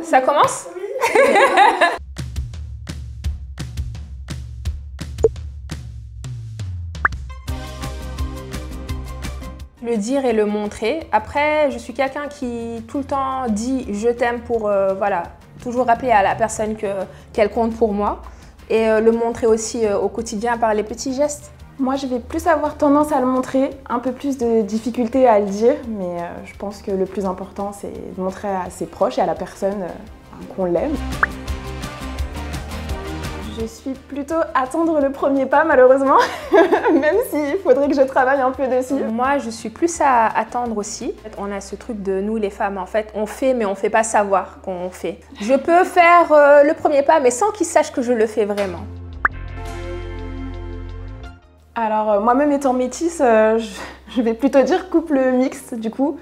Ça commence? Le dire et le montrer. Après, je suis quelqu'un qui tout le temps dit « je t'aime » pour voilà, toujours rappeler à la personne qu'elle compte pour moi. Et le montrer aussi au quotidien par les petits gestes. Moi, je vais plus avoir tendance à le montrer, un peu plus de difficulté à le dire, mais je pense que le plus important, c'est de montrer à ses proches et à la personne qu'on l'aime. Je suis plutôt attendre le premier pas, malheureusement, même s'il faudrait que je travaille un peu dessus. Moi, je suis plus à attendre aussi. On a ce truc de nous, les femmes, en fait, on fait, mais on ne fait pas savoir qu'on fait. Je peux faire le premier pas, mais sans qu'ils sachent que je le fais vraiment. Alors, moi-même étant métisse, je vais plutôt dire couple mixte, du coup.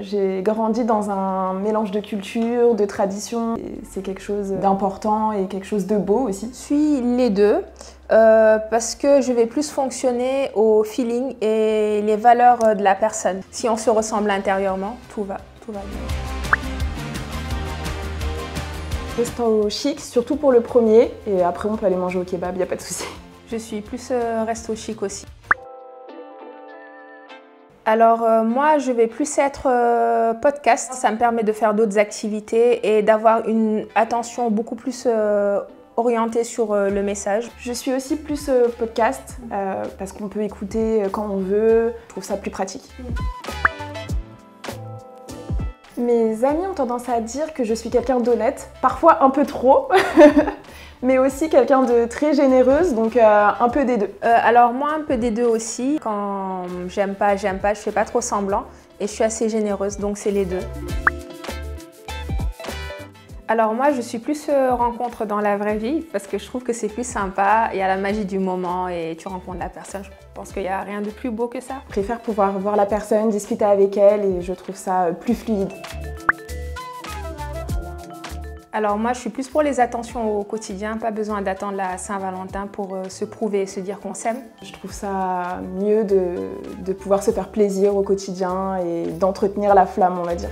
J'ai grandi dans un mélange de cultures, de traditions. C'est quelque chose d'important et quelque chose de beau aussi. Je suis les deux parce que je vais plus fonctionner au feeling et les valeurs de la personne. Si on se ressemble intérieurement, tout va bien. Resto chic, surtout pour le premier, et après on peut aller manger au kebab, il n'y a pas de souci. Je suis plus resto chic aussi. Alors moi, je vais plus être podcast. Ça me permet de faire d'autres activités et d'avoir une attention beaucoup plus orientée sur le message. Je suis aussi plus podcast parce qu'on peut écouter quand on veut. Je trouve ça plus pratique. Mes amis ont tendance à dire que je suis quelqu'un d'honnête, parfois un peu trop. Mais aussi quelqu'un de très généreuse, donc un peu des deux. Alors moi, un peu des deux aussi. Quand j'aime pas, je fais pas trop semblant et je suis assez généreuse, donc c'est les deux. Alors moi, je suis plus rencontre dans la vraie vie parce que je trouve que c'est plus sympa, il y a la magie du moment et tu rencontres la personne. Je pense qu'il n'y a rien de plus beau que ça. Je préfère pouvoir voir la personne, discuter avec elle et je trouve ça plus fluide. Alors moi, je suis plus pour les attentions au quotidien, pas besoin d'attendre la Saint-Valentin pour se prouver et se dire qu'on s'aime. Je trouve ça mieux de pouvoir se faire plaisir au quotidien et d'entretenir la flamme, on va dire.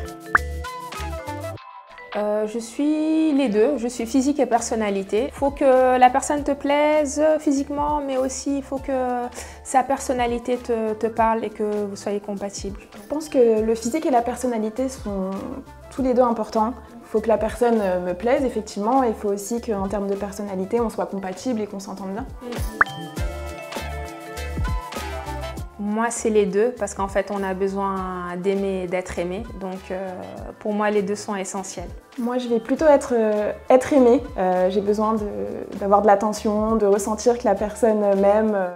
Je suis les deux, je suis physique et personnalité. Il faut que la personne te plaise physiquement, mais aussi il faut que sa personnalité te parle et que vous soyez compatibles. Je pense que le physique et la personnalité sont tous les deux importants. Il faut que la personne me plaise, effectivement, et il faut aussi qu'en termes de personnalité, on soit compatible et qu'on s'entende bien. Moi, c'est les deux, parce qu'en fait, on a besoin d'aimer et d'être aimé. Donc, pour moi, les deux sont essentiels. Moi, je vais plutôt être aimée. J'ai besoin d'avoir de l'attention, de ressentir que la personne m'aime.